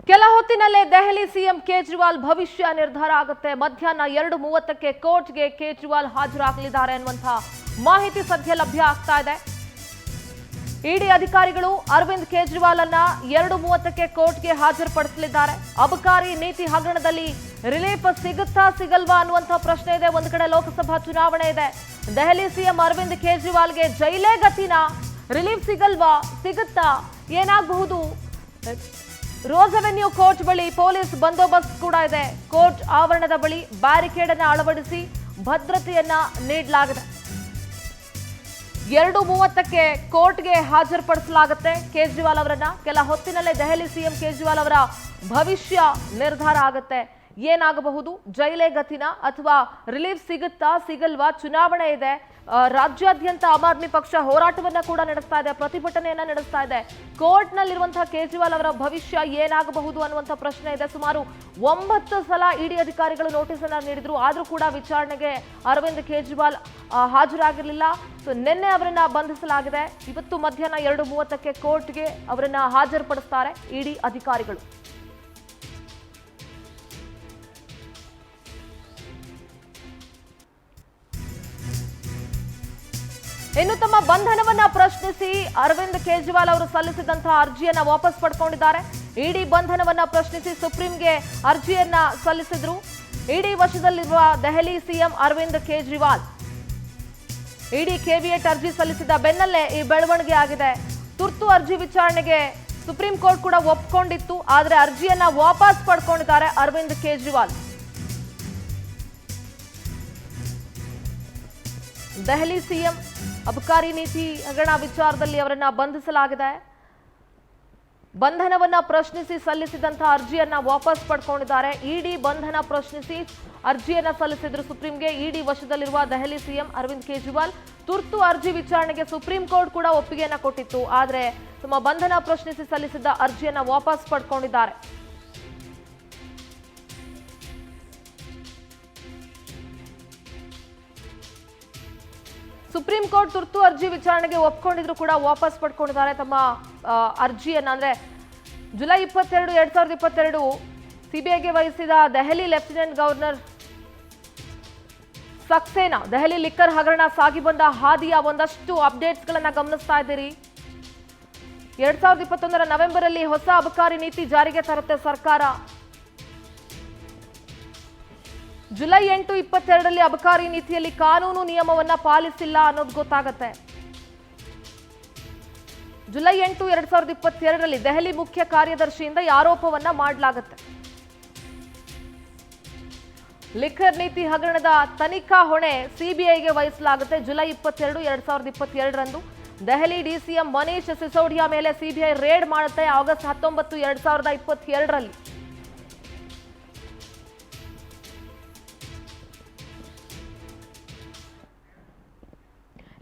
ಕೆಲ ಹೊತ್ತಿನಲ್ಲೇ ದೆಹಲಿ ಸಿಎಂ ಕೇಜ್ರಿವಾಲ್ ಭವಿಷ್ಯ ನಿರ್ಧಾರ ಆಗುತ್ತೆ. ಮಧ್ಯಾಹ್ನ 2:30ಕ್ಕೆ ಕೋರ್ಟ್ಗೆ ಕೇಜ್ರಿವಾಲ್ ಹಾಜರಾಗಲಿದ್ದಾರೆ ಅನ್ನುವಂತಹ ಮಾಹಿತಿ ಸದ್ಯ ಲಭ್ಯ ಆಗ್ತಾ ಇದೆ. ಇಡಿ ಅಧಿಕಾರಿಗಳು ಅರವಿಂದ್ ಕೇಜ್ರಿವಾಲ್ ಅನ್ನ 2:30ಕ್ಕೆ ಕೋರ್ಟ್ಗೆ ಹಾಜರುಪಡಿಸಲಿದ್ದಾರೆ. ಅಬಕಾರಿ ನೀತಿ ಹಗರಣದಲ್ಲಿ ರಿಲೀಫ್ ಸಿಗುತ್ತಾ ಸಿಗಲ್ವಾ ಅನ್ನುವಂತಹ ಪ್ರಶ್ನೆ ಇದೆ. ಒಂದು ಕಡೆ ಲೋಕಸಭಾ ಚುನಾವಣೆ ಇದೆ. ದೆಹಲಿ ಸಿಎಂ ಅರವಿಂದ್ ಕೇಜ್ರಿವಾಲ್ಗೆ ಜೈಲೇ ಗತಿನಾ? ರಿಲೀಫ್ ಸಿಗಲ್ವಾ? ಸಿಗುತ್ತಾ? ಏನಾಗಬಹುದು? ರೋಸ್ ಅವೆನ್ಯೂ ಕೋರ್ಟ್ ಬಳಿ ಪೊಲೀಸ್ ಬಂದೋಬಸ್ತ್ ಕೂಡ ಇದೆ. ಕೋರ್ಟ್ ಆವರಣದ ಬಳಿ ಬ್ಯಾರಿಕೇಡ್ ಅನ್ನು ಅಳವಡಿಸಿ ಭದ್ರತೆಯನ್ನ ನೀಡಲಾಗಿದೆ. 2:30ಕ್ಕೆ ಕೋರ್ಟ್ಗೆ ಹಾಜರುಪಡಿಸಲಾಗುತ್ತೆ ಕೇಜ್ರಿವಾಲ್ ಅವರನ್ನ. ಕೆಲ ಹೊತ್ತಿನಲ್ಲೇ ದೆಹಲಿ ಸಿಎಂ ಕೇಜ್ರಿವಾಲ್ ಅವರ ಭವಿಷ್ಯ ನಿರ್ಧಾರ ಆಗುತ್ತೆ. ಏನಾಗಬಹುದು? ಜೈಲೇ ಗತಿನಾ ಅಥವಾ ರಿಲೀಫ್ ಸಿಗುತ್ತಾ ಸಿಗಲ್ವಾ? ಚುನಾವಣೆ ಇದೆ. ರಾಜ್ಯಾದ್ಯಂತ ಆಮ್ ಆದ್ಮಿ ಪಕ್ಷ ಹೋರಾಟವನ್ನ ಕೂಡ ನಡೆಸ್ತಾ ಇದೆ, ಪ್ರತಿಭಟನೆಯನ್ನ ನಡೆಸ್ತಾ ಇದೆ. ಕೋರ್ಟ್ ನಲ್ಲಿರುವಂತಹ ಕೇಜ್ರಿವಾಲ್ ಅವರ ಭವಿಷ್ಯ ಏನಾಗಬಹುದು ಅನ್ನುವಂಥ ಪ್ರಶ್ನೆ ಇದೆ. ಸುಮಾರು 9 ಸಲ ಇಡಿ ಅಧಿಕಾರಿಗಳು ನೋಟಿಸ್ ಅನ್ನ ನೀಡಿದ್ರು, ಆದ್ರೂ ಕೂಡ ವಿಚಾರಣೆಗೆ ಅರವಿಂದ್ ಕೇಜ್ರಿವಾಲ್ ಹಾಜರಾಗಿರಲಿಲ್ಲ. ಸೊ ನಿನ್ನೆ ಅವರನ್ನ ಬಂಧಿಸಲಾಗಿದೆ. ಇವತ್ತು ಮಧ್ಯಾಹ್ನ 2:30ಕ್ಕೆ ಕೋರ್ಟ್ಗೆ ಅವರನ್ನ ಹಾಜರುಪಡಿಸ್ತಾರೆ ಇಡಿ ಅಧಿಕಾರಿಗಳು. ಇನ್ನು ತಮ್ಮ ಬಂಧನವನ್ನ ಪ್ರಶ್ನಿಸಿ ಅರವಿಂದ್ ಕೇಜ್ರಿವಾಲ್ ಅವರು ಸಲ್ಲಿಸಿದಂತಹ ಅರ್ಜಿಯನ್ನ ವಾಪಸ್ ಪಡ್ಕೊಂಡಿದ್ದಾರೆ. ಇಡಿ ಬಂಧನವನ್ನ ಪ್ರಶ್ನಿಸಿ ಸುಪ್ರೀಂಗೆ ಅರ್ಜಿಯನ್ನ ಸಲ್ಲಿಸಿದ್ರು. ಇಡಿ ವಶದಲ್ಲಿರುವ ದೆಹಲಿ ಸಿಎಂ ಅರವಿಂದ್ ಕೇಜ್ರಿವಾಲ್ ಇಡಿ ಕೆವಿಯಟ್ ಅರ್ಜಿ ಸಲ್ಲಿಸಿದ ಬೆನ್ನಲ್ಲೇ ಈ ಬೆಳವಣಿಗೆ ಆಗಿದೆ. ತುರ್ತು ಅರ್ಜಿ ವಿಚಾರಣೆಗೆ ಸುಪ್ರೀಂ ಕೋರ್ಟ್ ಕೂಡ ಒಪ್ಕೊಂಡಿತ್ತು, ಆದರೆ ಅರ್ಜಿಯನ್ನ ವಾಪಸ್ ಪಡ್ಕೊಂಡಿದ್ದಾರೆ ಅರವಿಂದ್ ಕೇಜ್ರಿವಾಲ್. ದೆಹಲಿ ಸಿಎಂ ಅಬಕಾರಿ ನೀತಿ ಹಗರಣ ವಿಚಾರದಲ್ಲಿ ಅವರನ್ನ ಬಂಧಿಸಲಾಗಿದೆ. ಬಂಧನವನ್ನ ಪ್ರಶ್ನಿಸಿ ಸಲ್ಲಿಸಿದಂತಹ ಅರ್ಜಿಯನ್ನ ವಾಪಸ್ ಪಡ್ಕೊಂಡಿದ್ದಾರೆ. ಇಡಿ ಬಂಧನ ಪ್ರಶ್ನಿಸಿ ಅರ್ಜಿಯನ್ನ ಸಲ್ಲಿಸಿದ್ರು ಸುಪ್ರೀಂಗೆ. ಇಡಿ ವಶದಲ್ಲಿರುವ ದೆಹಲಿ ಸಿಎಂ ಅರವಿಂದ್ ಕೇಜ್ರಿವಾಲ್ ತುರ್ತು ಅರ್ಜಿ ವಿಚಾರಣೆಗೆ ಸುಪ್ರೀಂ ಕೋರ್ಟ್ ಕೂಡ ಒಪ್ಪಿಗೆಯನ್ನ ಕೊಟ್ಟಿತ್ತು, ಆದರೆ ತಮ್ಮ ಬಂಧನ ಪ್ರಶ್ನಿಸಿ ಸಲ್ಲಿಸಿದ್ದ ಅರ್ಜಿಯನ್ನ ವಾಪಸ್ ಪಡ್ಕೊಂಡಿದ್ದಾರೆ. ಸುಪ್ರೀಂ ಕೋರ್ಟ್ ತುರ್ತು ಅರ್ಜಿ ವಿಚಾರಣೆಗೆ ಒಪ್ಕೊಂಡಿದ್ರು ಕೂಡ ವಾಪಸ್ ಪಡ್ಕೊಂಡಿದ್ದಾರೆ ತಮ್ಮ ಅರ್ಜಿಯನ್ನ. ಅಂದ್ರೆ ಜುಲೈ 22, 2022 ಸಿಬಿಐಗೆ ವಹಿಸಿದ Delhi lieutenant governor Saxena Delhi liquor ಹಗರಣ ಸಾಗಿ ಬಂದ ಹಾದಿಯ ಒಂದಷ್ಟು ಅಪ್ಡೇಟ್ಸ್ ಗಳನ್ನ ಗಮನಿಸ್ತಾ ಇದ್ದೀರಿ. 2021 ನವೆಂಬರ್ ಅಲ್ಲಿ ಹೊಸ ಅಬಕಾರಿ ನೀತಿ ಜಾರಿಗೆ ತರುತ್ತೆ ಸರ್ಕಾರ. ಜುಲೈ 8, 2022 ಅಬಕಾರಿ ನೀತಿಯಲ್ಲಿ ಕಾನೂನು ನಿಯಮವನ್ನ ಪಾಲಿಸಿಲ್ಲ ಅನ್ನೋದು ಗೊತ್ತಾಗುತ್ತೆ. ಜುಲೈ 8, 2022 ದೆಹಲಿ ಮುಖ್ಯ ಕಾರ್ಯದರ್ಶಿಯಿಂದ ಆರೋಪವನ್ನ ಮಾಡಲಾಗುತ್ತೆ. ಲಿಕ್ಕರ್ ನೀತಿ ಹಗರಣದ ತನಿಖಾ ಹೊಣೆ ಸಿಬಿಐಗೆ ವಹಿಸಲಾಗುತ್ತೆ. ಜುಲೈ 22, 2022 ದೆಹಲಿ ಡಿಸಿಎಂ ಮನೀಶ್ ಸಿಸೋಡಿಯಾ ಮೇಲೆ ಸಿಬಿಐ ರೇಡ್ ಮಾಡುತ್ತೆ. ಆಗಸ್ಟ್ 19, 2022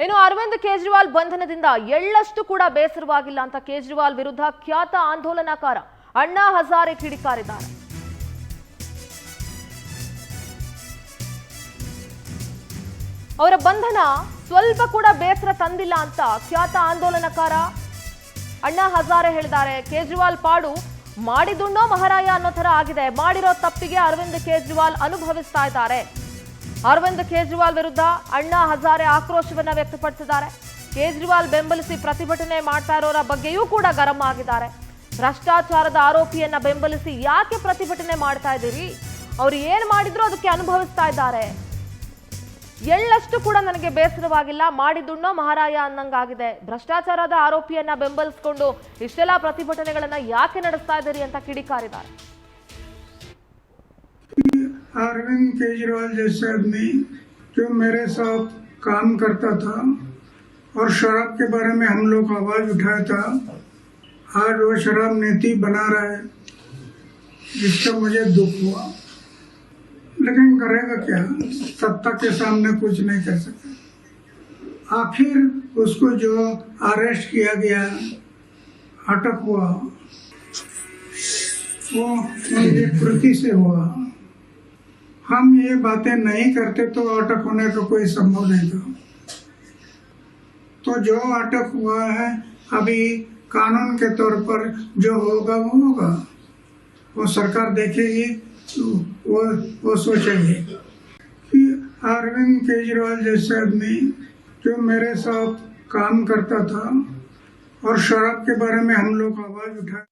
ಇನ್ನು ಅರವಿಂದ್ ಕೇಜ್ರಿವಾಲ್ ಬಂಧನದಿಂದ ಎಳ್ಳಷ್ಟು ಕೂಡ ಬೇಸರವಾಗಿಲ್ಲ ಅಂತ ಕೇಜ್ರಿವಾಲ್ ವಿರುದ್ಧ ಖ್ಯಾತ ಆಂದೋಲನಕಾರ ಅಣ್ಣಾ ಹಜಾರೆ ಕಿಡಿಕಾರಿದ್ದಾರೆ. ಅವರ ಬಂಧನ ಸ್ವಲ್ಪ ಕೂಡ ಬೇಸರ ತಂದಿಲ್ಲ ಅಂತ ಖ್ಯಾತ ಆಂದೋಲನಕಾರ ಅಣ್ಣಾ ಹಜಾರೆ ಹೇಳಿದ್ದಾರೆ. ಕೇಜ್ರಿವಾಲ್ ಪಾಡು ಮಾಡಿದುಣ್ಣೋ ಮಹಾರಾಯ ಅನ್ನೋ ತರ ಆಗಿದೆ. ಮಾಡಿರೋ ತಪ್ಪಿಗೆ ಅರವಿಂದ್ ಕೇಜ್ರಿವಾಲ್ ಅನುಭವಿಸ್ತಾ ಇದ್ದಾರೆ. ಅರವಿಂದ್ ಕೇಜ್ರಿವಾಲ್ ವಿರುದ್ಧ ಅಣ್ಣಾ ಹಜಾರೆ ಆಕ್ರೋಶವನ್ನ ವ್ಯಕ್ತಪಡಿಸಿದ್ದಾರೆ. ಕೇಜ್ರಿವಾಲ್ ಬೆಂಬಲಿಸಿ ಪ್ರತಿಭಟನೆ ಮಾಡ್ತಾ ಇರೋರ ಬಗ್ಗೆಯೂ ಕೂಡ ಗರಂ ಆಗಿದ್ದಾರೆ. ಭ್ರಷ್ಟಾಚಾರದ ಆರೋಪಿಯನ್ನ ಬೆಂಬಲಿಸಿ ಯಾಕೆ ಪ್ರತಿಭಟನೆ ಮಾಡ್ತಾ ಇದ್ದೀರಿ? ಅವ್ರು ಏನ್ ಮಾಡಿದ್ರು ಅದಕ್ಕೆ ಅನುಭವಿಸ್ತಾ ಇದ್ದಾರೆ. ಎಳ್ಳಷ್ಟು ಕೂಡ ನನಗೆ ಬೇಸರವಾಗಿಲ್ಲ, ಮಾಡಿದುಣ್ಣೋ ಮಹಾರಾಯ ಅನ್ನಂಗಾಗಿದೆ. ಭ್ರಷ್ಟಾಚಾರದ ಆರೋಪಿಯನ್ನ ಬೆಂಬಲಿಸಿಕೊಂಡು ಇಷ್ಟೆಲ್ಲ ಪ್ರತಿಭಟನೆಗಳನ್ನ ಯಾಕೆ ನಡೆಸ್ತಾ ಇದ್ದೀರಿ ಅಂತ ಕಿಡಿಕಾರಿದ್ದಾರೆ. अरविंद केजरीवाल जैसे आदमी जो मेरे साथ काम करता था और शराब के बारे में हम लोग आवाज उठाया था, आज वो शराब नीति बना रहा है, जिसका मुझे दुख हुआ। लेकिन करेगा क्या? सत्ता के सामने कुछ नहीं कर सकता। आखिर उसको जो अरेस्ट किया गया, अटक हुआ, वो उनकी कृति से हुआ। हम ये बातें नहीं करते तो अटक होने का कोई संभव नहीं था। तो जो अटक हुआ है, अभी कानून के तौर पर जो होगा वो होगा। वो सरकार देखेगी तो वो सोचेंगे कि अरविंद केजरीवाल जैसे आदमी जो मेरे साथ काम करता था और शराब के बारे में हम लोग आवाज उठाए।